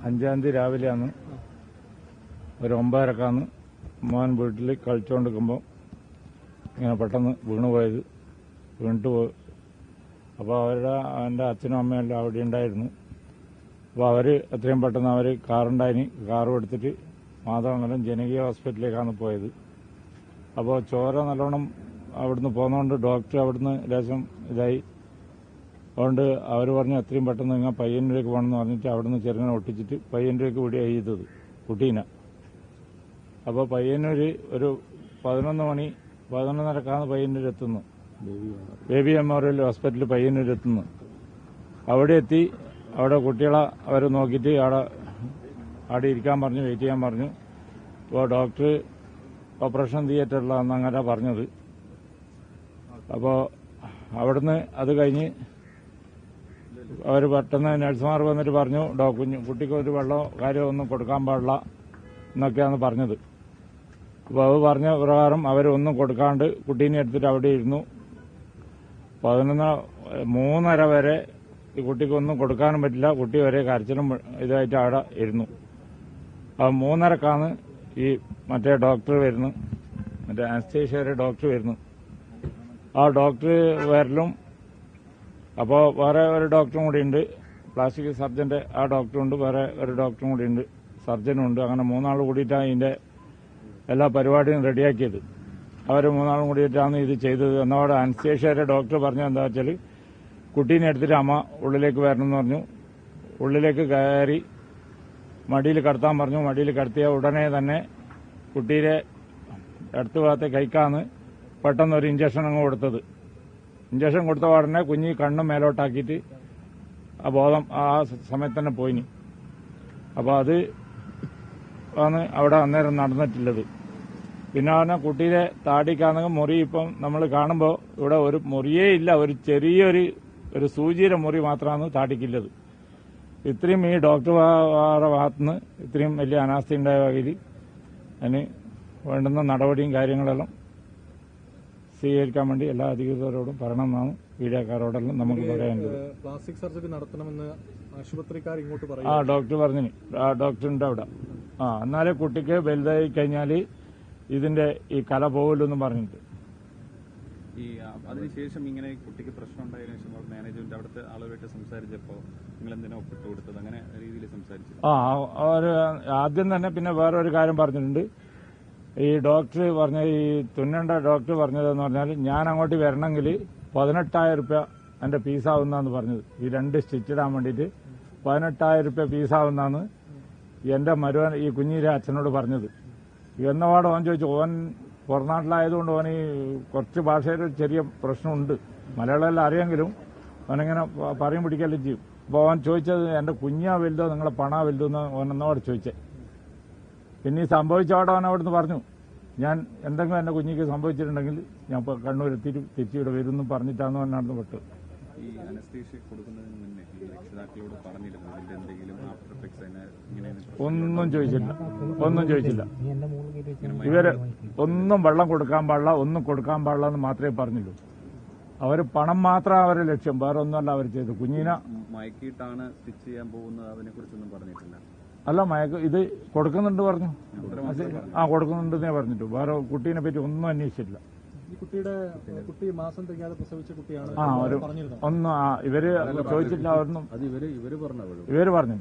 5-ാം തീയതി രാവിലെയാണ് ഒരു 9:30 മോൻ വീട്ടിൽ കളിച്ചുകൊണ്ടിരിക്കുമ്പോൾ ഇങ്ങനെ പെട്ടെന്ന് വീണുപോയത്. വീണിട്ട് പോയി. അപ്പോൾ എൻ്റെ അച്ഛനും അമ്മയും എല്ലാം അവിടെ ഉണ്ടായിരുന്നു. അപ്പോൾ അവർ എത്രയും പെട്ടെന്ന് അവർ കാറുണ്ടായിന്, കാറും എടുത്തിട്ട് മാധവമംഗലം ജനകീയ ഹോസ്പിറ്റലിലേക്കാണ് പോയത്. അപ്പോൾ ചോര നല്ലോണം അവിടുന്ന് പോന്നതുകൊണ്ട് ഡോക്ടർ അവിടുന്ന് ലേശം ഇതായി. അതുകൊണ്ട് അവർ പറഞ്ഞു എത്രയും പെട്ടെന്ന് നിങ്ങൾ പയ്യന്നൂരേക്ക് പോകണമെന്ന് പറഞ്ഞിട്ട് അവിടുന്ന് ചെറുങ്ങനെ ഒട്ടിച്ചിട്ട് പയ്യന്നൂരേക്ക് വിടുകയാണ് ചെയ്തത് കുട്ടീനെ. അപ്പോൾ പയ്യന്നൂർ ഒരു 11:30 പയ്യന്നൂർ എത്തുന്നു. ബേബി മെമ്മോറിയൽ ഹോസ്പിറ്റൽ പയ്യന്നൂർ എത്തുന്നു. അവിടെ എത്തി അവിടെ കുട്ടികളെ അവർ നോക്കിയിട്ട് അവിടെ ഇരിക്കാൻ പറഞ്ഞു, വെയിറ്റ് ചെയ്യാൻ പറഞ്ഞു. അപ്പോൾ ഡോക്ടർ ഓപ്പറേഷൻ തിയേറ്ററിലാണെന്ന് അങ്ങനെ പറഞ്ഞത്. അപ്പോൾ അവിടുന്ന് അത് കഴിഞ്ഞ് അവർ പെട്ടെന്ന് നഴ്സുമാർ വന്നിട്ട് പറഞ്ഞു കുട്ടിക്ക് ഒരു വെള്ളമോ കാര്യമോ ഒന്നും കൊടുക്കാൻ പാടില്ല എന്നൊക്കെയാണ് പറഞ്ഞത്. അപ്പോൾ അത് പറഞ്ഞ പ്രകാരം അവരൊന്നും കൊടുക്കാണ്ട് കുട്ടീനെ എടുത്തിട്ട് അവിടെ ഇരുന്നു. 3:30 വരെ ഈ കുട്ടിക്കൊന്നും കൊടുക്കാനും പറ്റില്ല. കുട്ടി വരെ കരച്ചിലും ഇതായിട്ട് അവിടെ ഇരുന്നു. അപ്പോൾ 3:30 ഈ മറ്റേ ഡോക്ടർ വരുന്നു, മറ്റേ അനസ്തേഷ്യയുടെ ഡോക്ടർ വരുന്നു. ആ ഡോക്ടർ വരലും അപ്പോൾ വേറെ ഒരു ഡോക്ടറും കൂടി ഉണ്ട്, പ്ലാസ്റ്റിക് സർജന്റെ ആ ഡോക്ടറുണ്ട്, വേറെ ഒരു ഡോക്ടറും കൂടി ഉണ്ട്, സർജനും ഉണ്ട്. അങ്ങനെ 3 ആൾ കൂടിയിട്ടാണ് ഇതിന്റെ എല്ലാ പരിപാടിയും റെഡിയാക്കിയത്. അവർ 3 ആളും കൂടിയിട്ടാണ് ഇത് ചെയ്തത്. എന്നോട് അനസ്തേഷ്യയുടെ ഡോക്ടർ പറഞ്ഞത് എന്താ വെച്ചാൽ കുട്ടീനെ എടുത്തിട്ട് അമ്മ ഉള്ളിലേക്ക് വരണമെന്ന് പറഞ്ഞു. ഉള്ളിലേക്ക് കയറി മടിയിൽ കിടത്താൻ പറഞ്ഞു. മടിയിൽ കിടത്തിയ ഉടനെ തന്നെ കുട്ടിയുടെ അടുത്ത ഭാഗത്തെ കൈക്കാന്ന് പെട്ടെന്നൊരു ഇഞ്ചക്ഷൻ അങ്ങ് കൊടുത്തത്. ഇഞ്ചക്ഷൻ കൊടുത്ത ഉടനെ കുഞ്ഞി കണ്ണും മേലോട്ടാക്കിയിട്ട് ആ ബോധം ആ സമയത്ത് തന്നെ പോയിനി. അപ്പോൾ അത് ആണ് അവിടെ അന്നേരം നടന്നിട്ടുള്ളത്. പിന്നെ പറഞ്ഞാൽ കുട്ടിയുടെ താടിക്കാണെങ്കിൽ മുറി ഇപ്പം നമ്മൾ കാണുമ്പോൾ ഇവിടെ ഒരു മുറിയേ ഇല്ല, ഒരു ചെറിയൊരു സൂചിയുടെ മുറി മാത്രമാണ് താടിക്കുള്ളത്. ഇത്രയും ഈ ഡോക്ടറുടെ ഭാഗത്തുനിന്ന് ഇത്രയും വലിയ അനാസ്ഥ ഉണ്ടായ വകയിൽ അതിന് വേണ്ടുന്ന നടപടിയും കാര്യങ്ങളെല്ലാം സ്വീകരിക്കാൻ വേണ്ടി എല്ലാ അധികൃതരോടും പറയണമെന്നാണ് മീഡിയക്കാരോടെല്ലാം നമുക്ക് പറയാനുള്ളത്. പ്ലാസ്റ്റിക് സർജറി നടത്തണമെന്ന് ആശുപത്രിക്കാർ ഇങ്ങോട്ട് പറയും. ഡോക്ടർ പറഞ്ഞു, ആ ഡോക്ടറുണ്ട് അവിടെ. എന്നാലേ കുട്ടിക്ക് വലുതായി കഴിഞ്ഞാൽ ഇതിന്റെ ഈ കല പോകില്ലെന്നും പറഞ്ഞിട്ട്. അതിനുശേഷം ഇങ്ങനെ കുട്ടിക്ക് പ്രശ്നം ഉണ്ടായതിനു ശേഷം മാനേജ്മെന്റ് അവിടുത്തെ ആളുകളായിട്ട് സംസാരിച്ചപ്പോൾ നിങ്ങൾ എന്തിനാ ഒപ്പിട്ട് കൊടുത്തത്, അങ്ങനെ രീതിയിൽ സംസാരിച്ചു? അവര് ആദ്യം തന്നെ പിന്നെ വേറെ ഒരു കാര്യം പറഞ്ഞിട്ടുണ്ട്. ഈ ഡോക്ടർ പറഞ്ഞ ഈ തുന്നേണ്ട ഡോക്ടർ പറഞ്ഞതെന്ന് പറഞ്ഞാൽ ഞാൻ അങ്ങോട്ട് വരണമെങ്കിൽ 18,000 രൂപ എന്റെ ഫീസാവുന്നാന്ന് പറഞ്ഞത്. ഈ 2 സ്റ്റിച്ച് ഇടാൻ വേണ്ടിയിട്ട് 18,000 രൂപ ഫീസാവുന്നാന്ന് എന്റെ മരുവൻ ഈ കുഞ്ഞിന്റെ അച്ഛനോട് പറഞ്ഞത്. എന്നപാട് ഓൻ ചോദിച്ചു. ഓൻ പുറനാട്ടിലായതുകൊണ്ട് ഓന് കുറച്ച് ഭാഷയിൽ ചെറിയ പ്രശ്നമുണ്ട്. മലയാളം അറിയെങ്കിലും ഓനിങ്ങനെ പറയും പിടിക്കെല്ലാം ചെയ്യും. അപ്പോൾ ഓൻ ചോദിച്ചത് എന്റെ കുഞ്ഞാ വലുതോ നിങ്ങളെ പണാ വലുതോ എന്ന് ഓൻ എന്നോട് ചോദിച്ചേ. പിന്നെ ഈ സംഭവിച്ചവിടെ അവൻ അവിടുന്ന് പറഞ്ഞു, ഞാൻ എന്തെങ്കിലും എന്റെ കുഞ്ഞിക്ക് സംഭവിച്ചിട്ടുണ്ടെങ്കിൽ ഞാൻ കണ്ണൂർ തിരിച്ചിവിടെ വരുമെന്ന് പറഞ്ഞിട്ടാണ് അവൻ നടന്നു വിട്ടത്. ഈ അനസ്തീഷ്യ കൊടുക്കുന്നതിന് മുന്നേ ഈ രക്ഷിതാക്കളോട് പറഞ്ഞിരുന്നു എന്തെങ്കിലും ആഫ്റ്റർ എഫക്ട്സ് ഒന്നും ചോദിച്ചില്ല. ഇവര് ഒന്നും വെള്ളം കൊടുക്കാൻ പാടില്ല, ഒന്നും കൊടുക്കാൻ പാടില്ല എന്ന് മാത്രമേ പറഞ്ഞുള്ളൂ. അവർ പണം മാത്രം അവരുടെ ലക്ഷ്യം, വേറെ ഒന്നുമല്ല അവർ ചെയ്തു. കുഞ്ഞിനെ മയക്കിയിട്ടാണ് സ്റ്റിച്ച് ചെയ്യാൻ പോകുന്നത്, അതിനെ കുറിച്ചൊന്നും പറഞ്ഞിട്ടില്ല. അല്ല, ഇത് കൊടുക്കുന്നുണ്ട് പറഞ്ഞു. കൊടുക്കുന്നുണ്ടെന്നേ പറഞ്ഞിട്ടു. വേറെ കുട്ടീനെ പറ്റി ഒന്നും അന്വേഷിച്ചില്ല. കുട്ടി മാസം തികയാതെ പ്രസവിച്ച കുട്ടിയാണ്. ഒന്നും ഇവര് ചോദിച്ചില്ല. ഒന്നും ഇവര് പറഞ്ഞു.